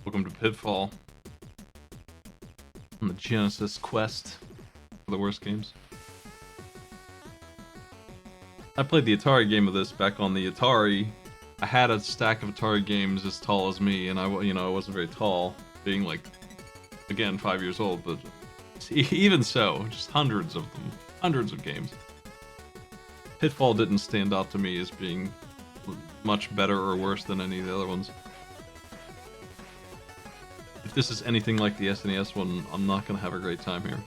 Welcome to Pitfall. On the Genesis quest for the worst games. I played the Atari game of this back on the Atari. I had a stack of Atari games as tall as me, and I wasn't very tall, being like, again, 5 years old, but even so, just hundreds of them. Hundreds of games. Pitfall didn't stand out to me as being much better or worse than any of the other ones. If this is anything like the SNES one, I'm not going to have a great time here.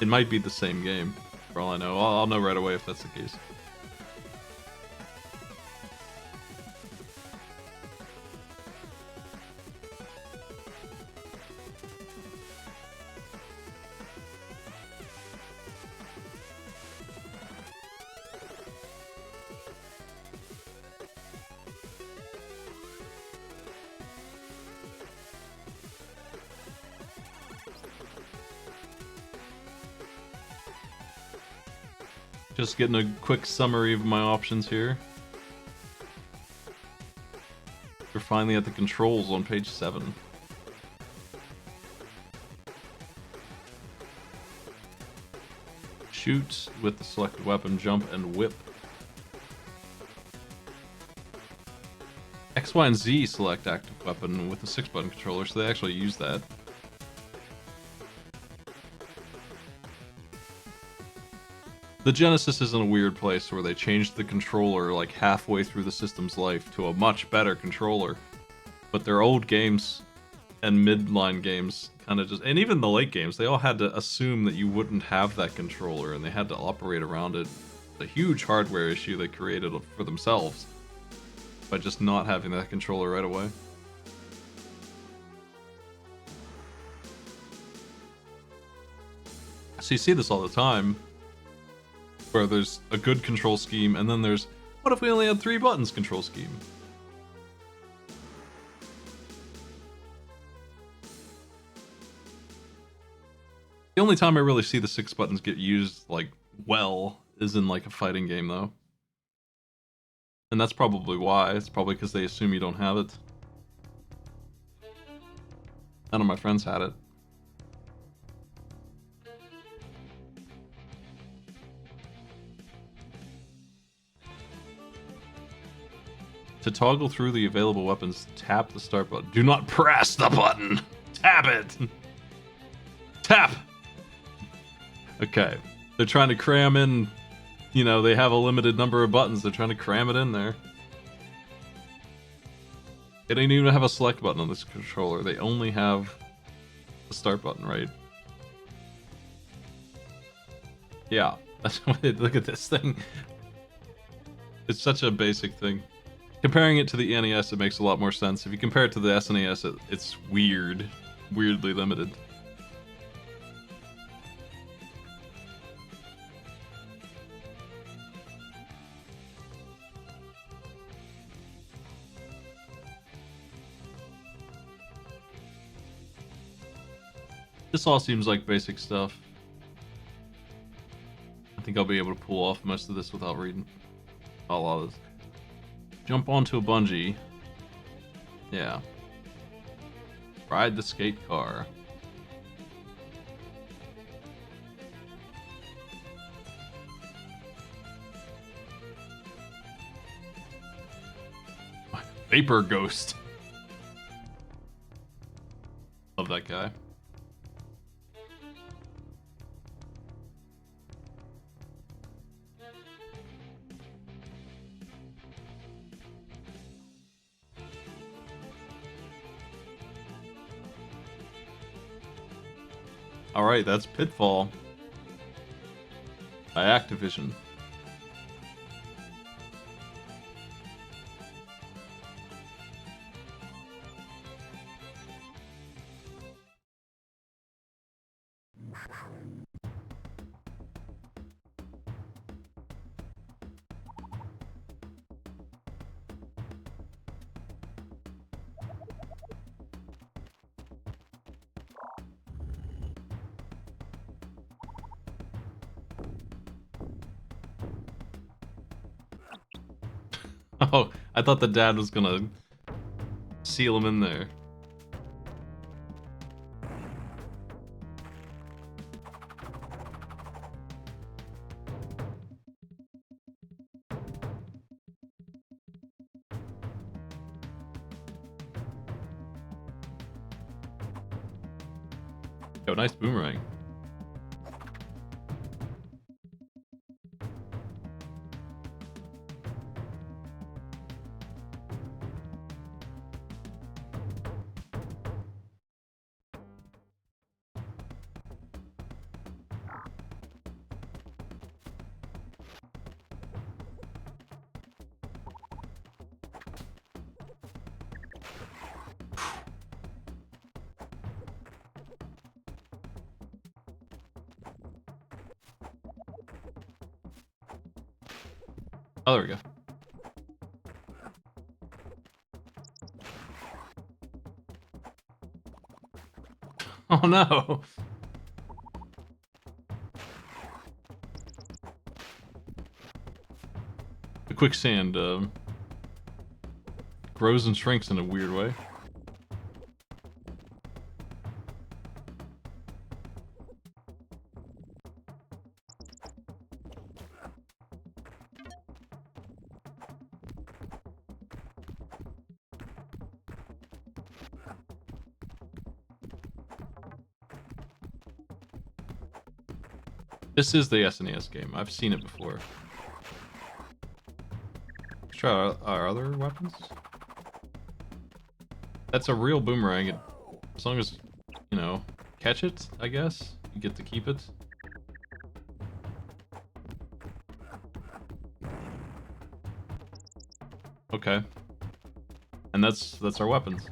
It might be the same game, for all I know. I'll know right away if that's the case. Just getting a quick summary of my options here. We're finally at the controls on page 7. Shoot with the selected weapon, jump, and whip. X, Y, and Z select active weapon with the 6-button controller, so they actually use that. The Genesis is in a weird place where they changed the controller like halfway through the system's life to a much better controller. But their old games and midline games kind of just, and even the late games, they all had to assume that you wouldn't have that controller and they had to operate around it. It's a huge hardware issue they created for themselves by just not having that controller right away. So you see this all the time, where there's a good control scheme, and then there's, what if we only had 3 buttons control scheme? The only time I really see the 6 buttons get used, like, well, is in, like, a fighting game, though. And that's probably why. It's probably because they assume you don't have it. None of my friends had it. To toggle through the available weapons, tap the start button. Do not press the button! Tap it! Tap! Okay. They're trying to cram in, you know, they have a limited number of buttons. They're trying to cram it in there. They don't even have a select button on this controller. They only have the start button, right? Yeah. That's why they look at this thing. It's such a basic thing. Comparing it to the NES, it makes a lot more sense. If you compare it to the SNES, it's weird. Weirdly limited. This all seems like basic stuff. I think I'll be able to pull off most of this without reading a lot of this. Jump onto a bungee. Yeah. Ride the skate car. Vapor Ghost. Love that guy. Alright, that's Pitfall by Activision. Oh, I thought the dad was gonna seal him in there. Yo, nice boomerang. Oh, there we go. Oh no! The quicksand grows and shrinks in a weird way. This is the SNES game. I've seen it before. Let's try our other weapons. That's a real boomerang. As long as, you know, catch it, I guess. You get to keep it. Okay. And that's our weapons.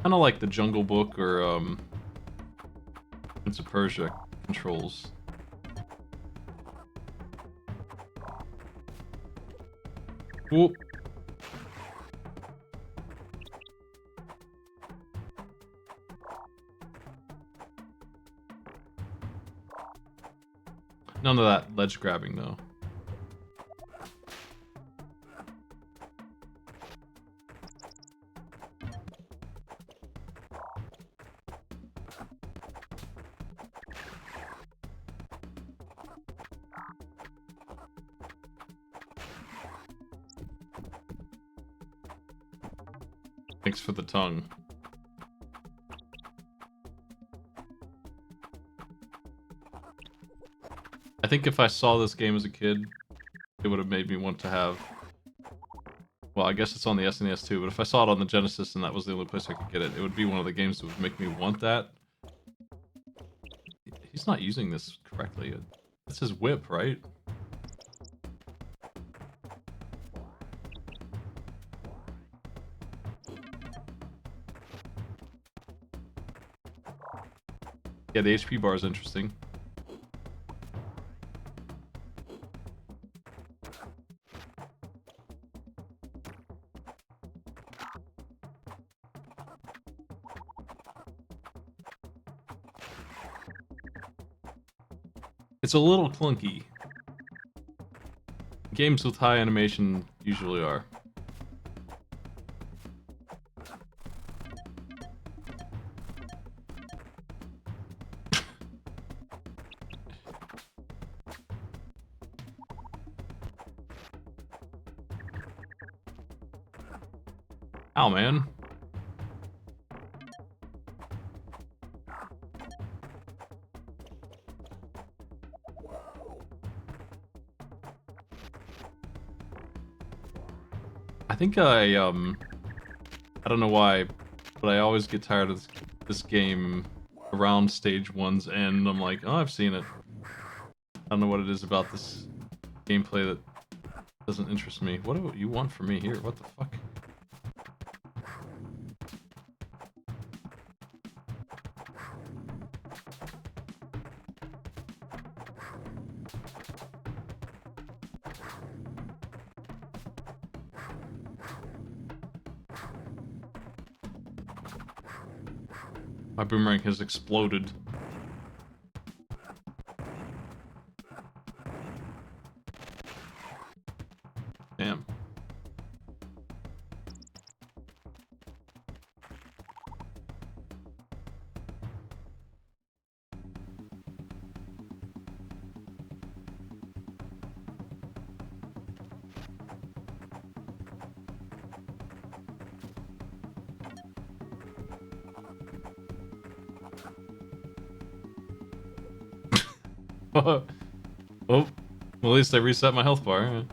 Kind of like the Jungle Book or Prince of Persia controls. Whoop. None of that ledge grabbing though. Thanks for the tongue. I think if I saw this game as a kid, it would have made me want to have... Well, I guess it's on the SNES too, but if I saw it on the Genesis and that was the only place I could get it, it would be one of the games that would make me want that. He's not using this correctly. This is whip, right? Yeah, the HP bar is interesting. It's a little clunky. Games with high animation usually are. Ow, man. I think I don't know why, but I always get tired of this game around stage 1's end. I'm like, oh, I've seen it. I don't know what it is about this gameplay that doesn't interest me. What do you want from me here? What the fuck? My boomerang has exploded. Damn. Oh, well, at least I reset my health bar.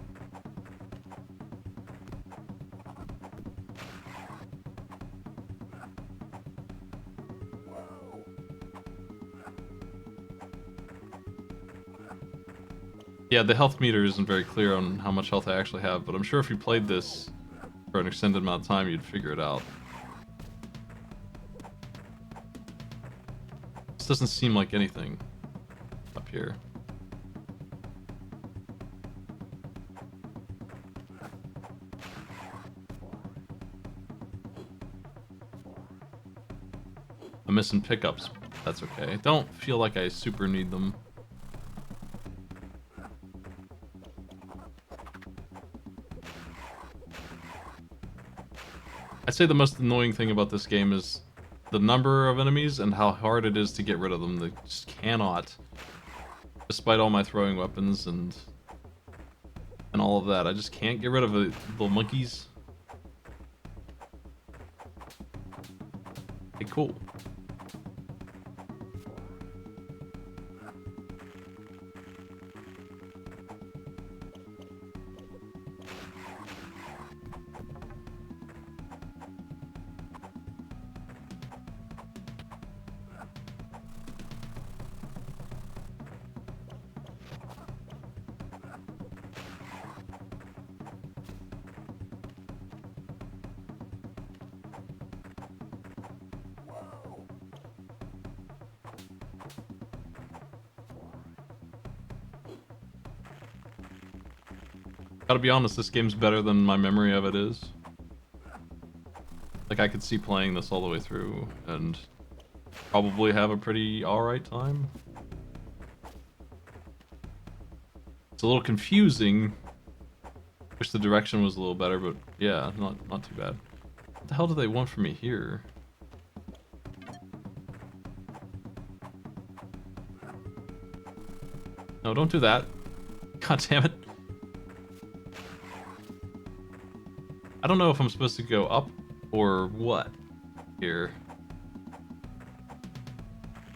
Yeah, the health meter isn't very clear on how much health I actually have, but I'm sure if you played this for an extended amount of time, you'd figure it out. This doesn't seem like anything up here. I'm missing pickups. That's okay. I don't feel like I super need them. I'd say the most annoying thing about this game is the number of enemies and how hard it is to get rid of them. They just cannot. Despite all my throwing weapons and all of that, I just can't get rid of the little monkeys. Okay, cool. Gotta be honest, this game's better than my memory of it is. Like, I could see playing this all the way through and probably have a pretty alright time. It's a little confusing. Wish the direction was a little better, but yeah, not too bad. What the hell do they want from me here? No, don't do that. God damn it. I don't know if I'm supposed to go up or what here.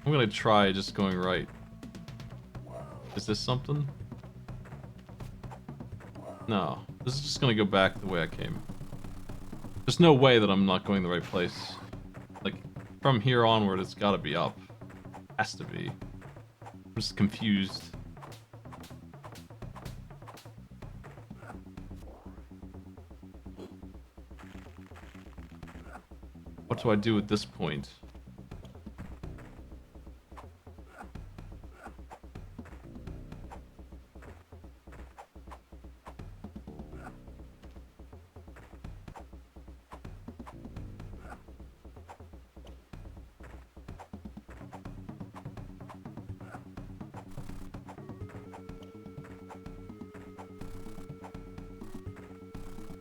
I'm gonna try just going right. Is this something? No. This is just gonna go back the way I came. There's no way that I'm not going the right place. Like, from here onward, it's gotta be up. Has to be. I'm just confused. What do I do at this point?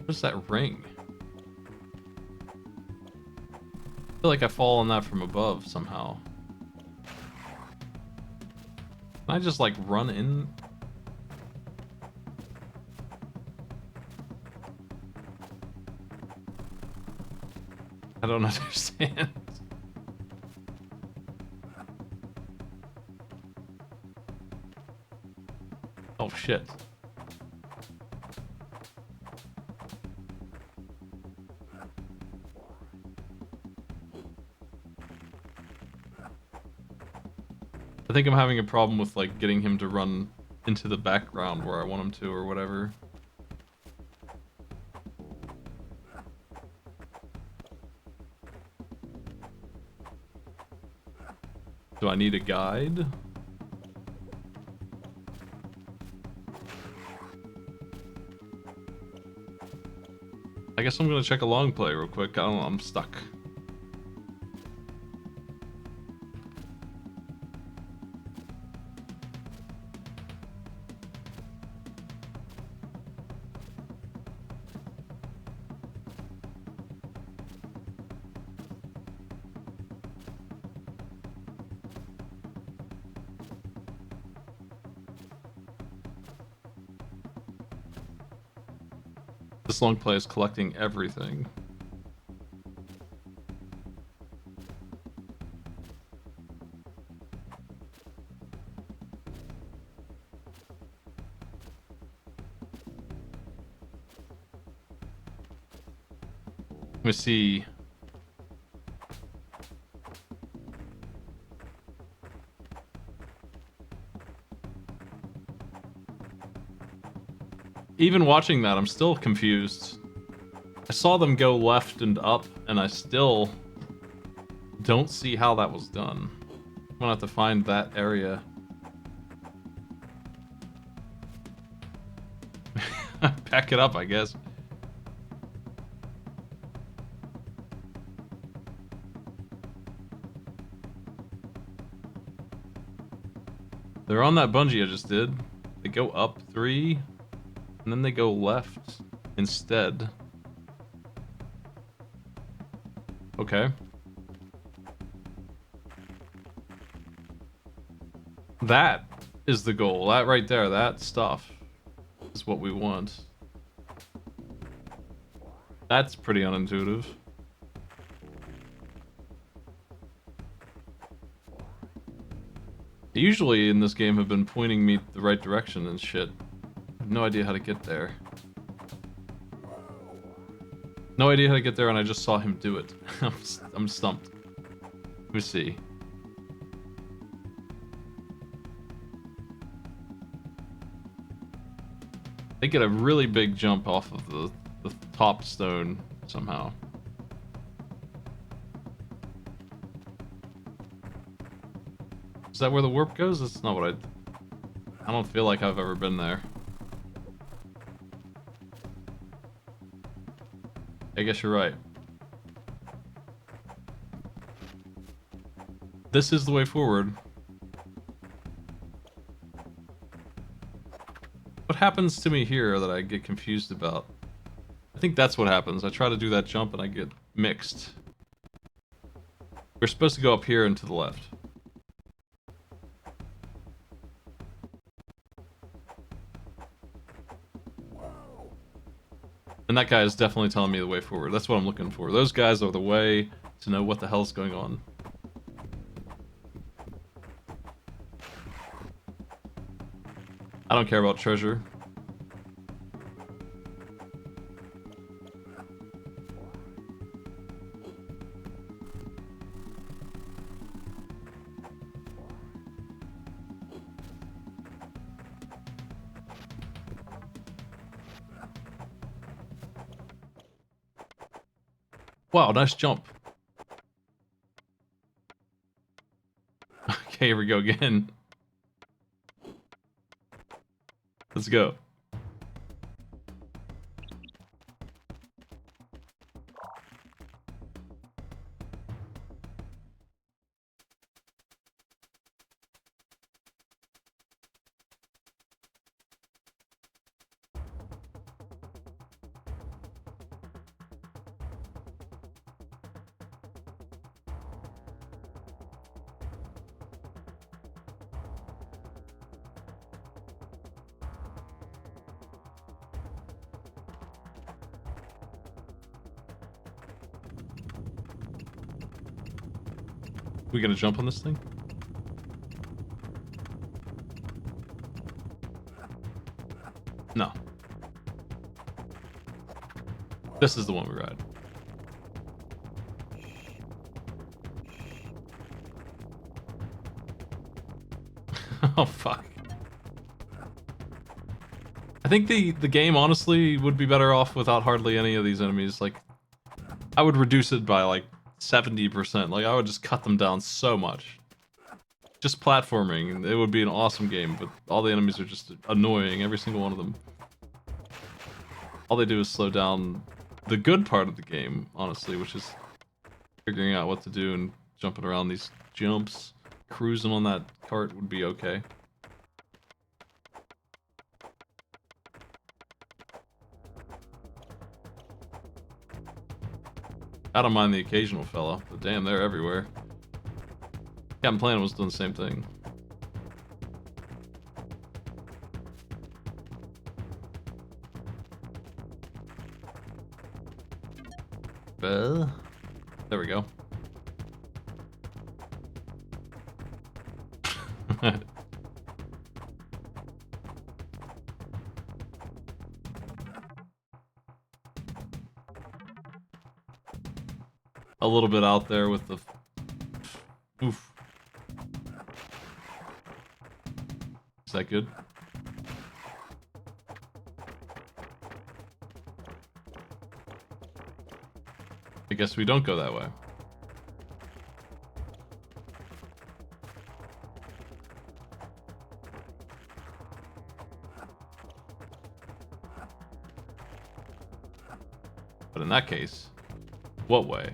What's that ring? I feel like I fall on that from above somehow. Can I just like run in? I don't understand. Oh shit. I think I'm having a problem with like getting him to run into the background where I want him to or whatever. Do I need a guide? I guess I'm gonna check a long play real quick. I don't know, I'm stuck. This long play is collecting everything. Let me see. Even watching that, I'm still confused. I saw them go left and up, and I still don't see how that was done. I'm gonna have to find that area. Pack it up, I guess. They're on that bungee I just did. They go up 3, and then they go left instead. Okay. That is the goal. That right there, that stuff is what we want. That's pretty unintuitive. They usually in this game have been pointing me the right direction and shit. I have no idea how to get there. No idea how to get there, and I just saw him do it. I'm stumped. Let me see. They get a really big jump off of the top stone somehow. Is that where the warp goes? That's not what I don't feel like I've ever been there. I guess you're right. This is the way forward. What happens to me here that I get confused about? I think that's what happens. I try to do that jump and I get mixed. We're supposed to go up here and to the left. And that guy is definitely telling me the way forward. That's what I'm looking for. Those guys are the way to know what the hell's going on. I don't care about treasure. Wow, nice jump. Okay, here we go again. Let's go. We gonna jump on this thing? No. This is the one we ride. Oh fuck. I think the game honestly would be better off without hardly any of these enemies. Like, I would reduce it by like 70%. Like, I would just cut them down so much. Just platforming, it would be an awesome game, but all the enemies are just annoying, every single one of them. All they do is slow down the good part of the game, honestly, which is figuring out what to do and jumping around these jumps. Cruising on that cart would be okay. I don't mind the occasional fella, but damn, they're everywhere. Captain Planet was doing the same thing. bell. There we go. A little bit out there with the... Oof. Is that good? I guess we don't go that way. But in that case, what way?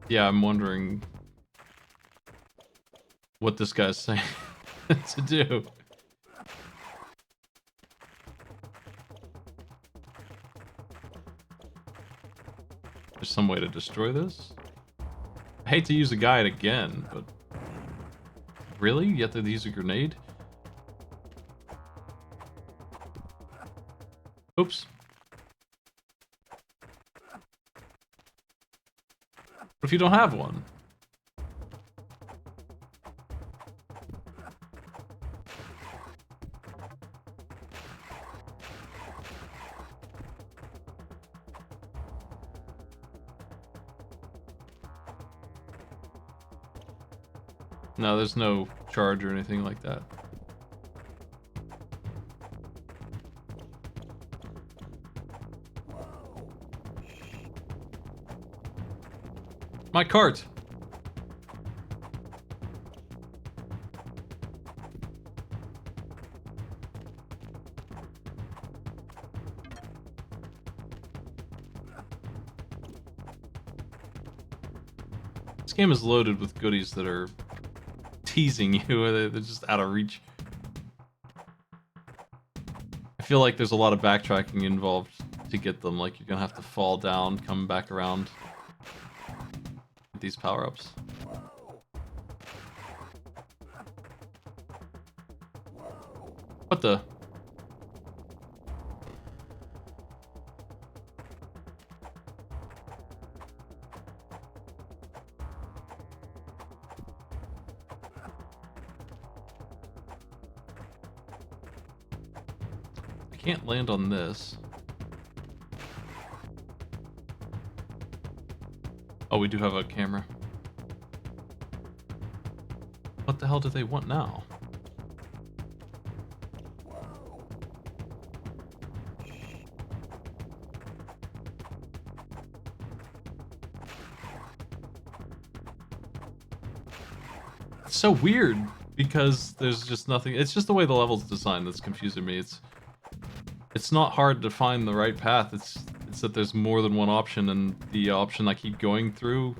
Yeah, I'm wondering what this guy's saying to do. There's some way to destroy this? I hate to use a guide again, but... Really? You have to use a grenade? Oops. What if you don't have one? No, there's no charge or anything like that. My cart! This game is loaded with goodies that are teasing you, they're just out of reach. I feel like there's a lot of backtracking involved to get them, like you're gonna have to fall down, come back around. Get these power-ups. What the? I can't land on this. Oh, we do have a camera. What the hell do they want now? It's so weird because there's just nothing. It's just the way the level's designed that's confusing me. It's not hard to find the right path. It's that there's more than one option, and the option I keep going through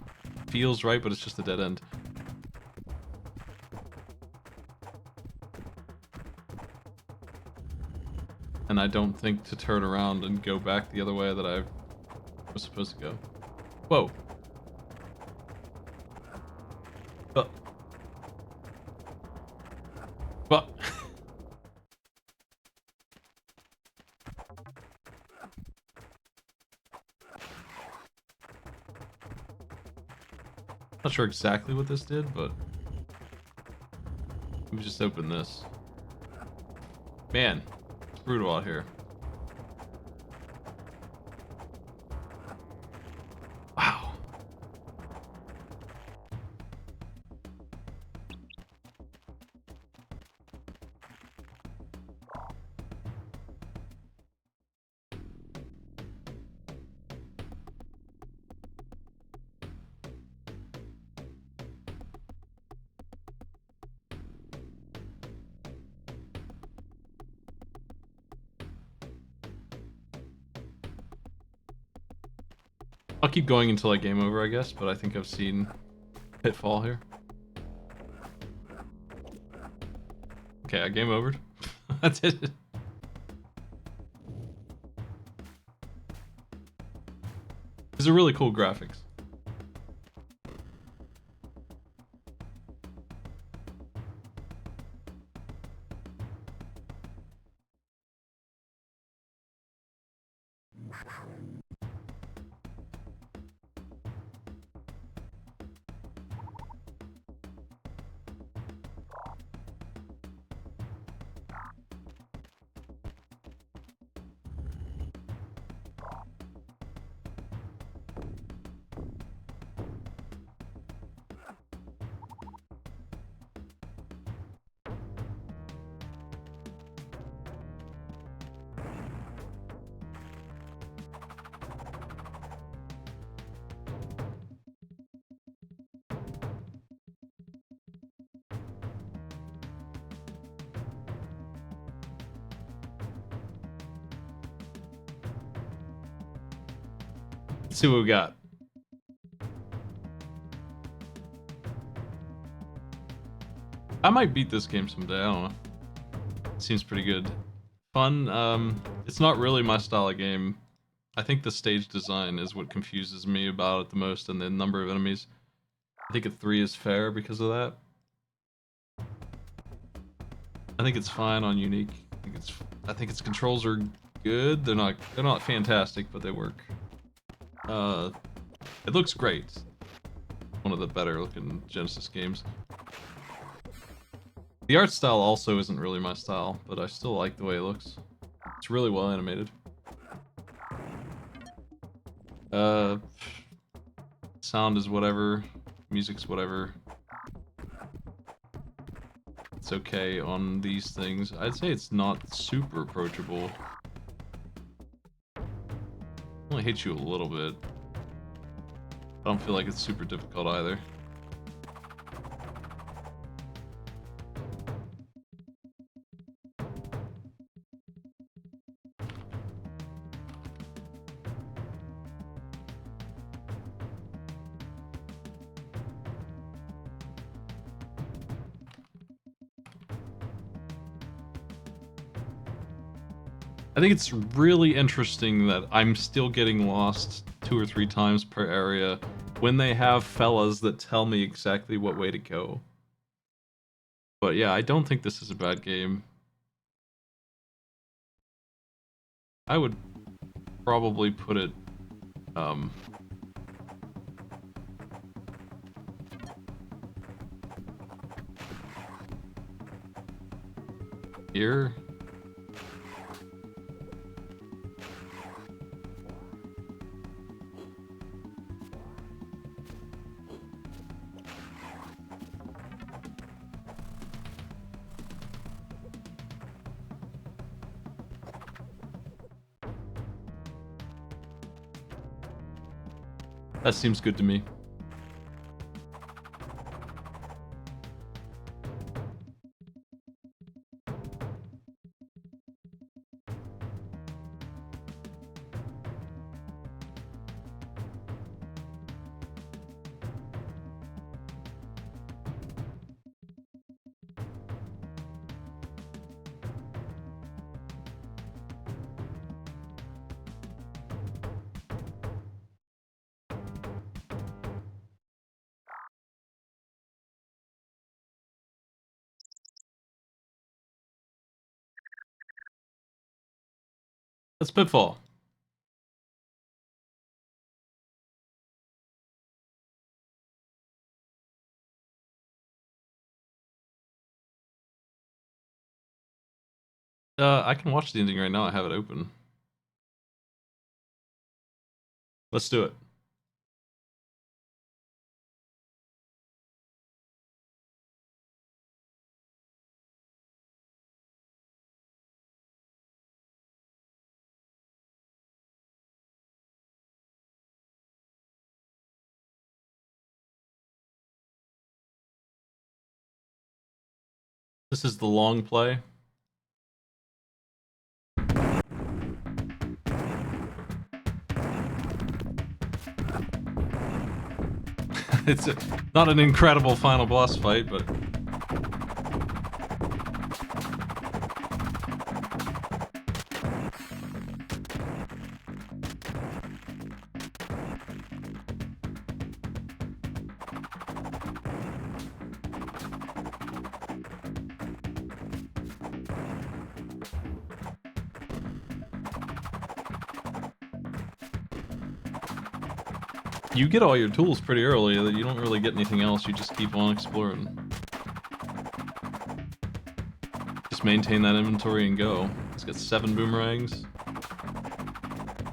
feels right, but it's just a dead end. And I don't think to turn around and go back the other way that I was supposed to go. Whoa. But not sure exactly what this did, but let me just open this. Man, it's brutal out here. Wow. I'll keep going until I game over, I guess, but I think I've seen Pitfall here. Okay, I game overed. That's it. These are really cool graphics. Let's see what we got. I might beat this game someday, I don't know. It seems pretty good. Fun, it's not really my style of game. I think the stage design is what confuses me about it the most, and the number of enemies. I think a 3 is fair because of that. I think it's fine on unique. I think its controls are good. They're not fantastic, but they work. It looks great. One of the better looking Genesis games. The art style also isn't really my style, but I still like the way it looks. It's really well animated. Sound is whatever. Music's whatever. It's okay on these things. I'd say it's not super approachable. Only hits you a little bit. I don't feel like it's super difficult either. I think it's really interesting that I'm still getting lost 2 or 3 times per area when they have fellas that tell me exactly what way to go. But yeah, I don't think this is a bad game. I would probably put it, here. That seems good to me. That's Pitfall. I can watch the ending right now. I have it open. Let's do it. This is the long play. It's not an incredible final boss fight, but You get all your tools pretty early. You don't really get anything else. You just keep on exploring. Just maintain that inventory and go. Let's get 7 boomerangs.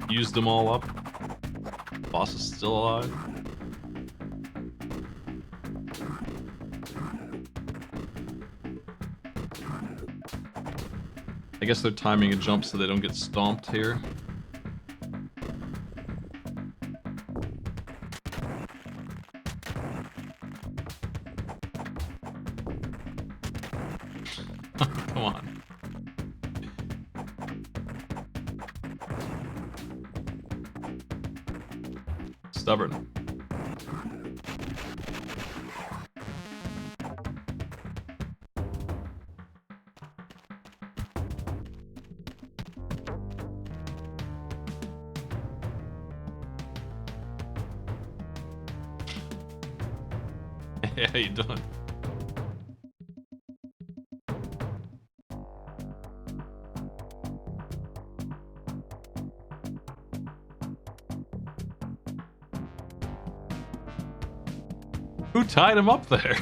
Used them all up. Boss is still alive. I guess they're timing a jump so they don't get stomped here. Come on. Stubborn. Yeah, you done. Who tied him up there?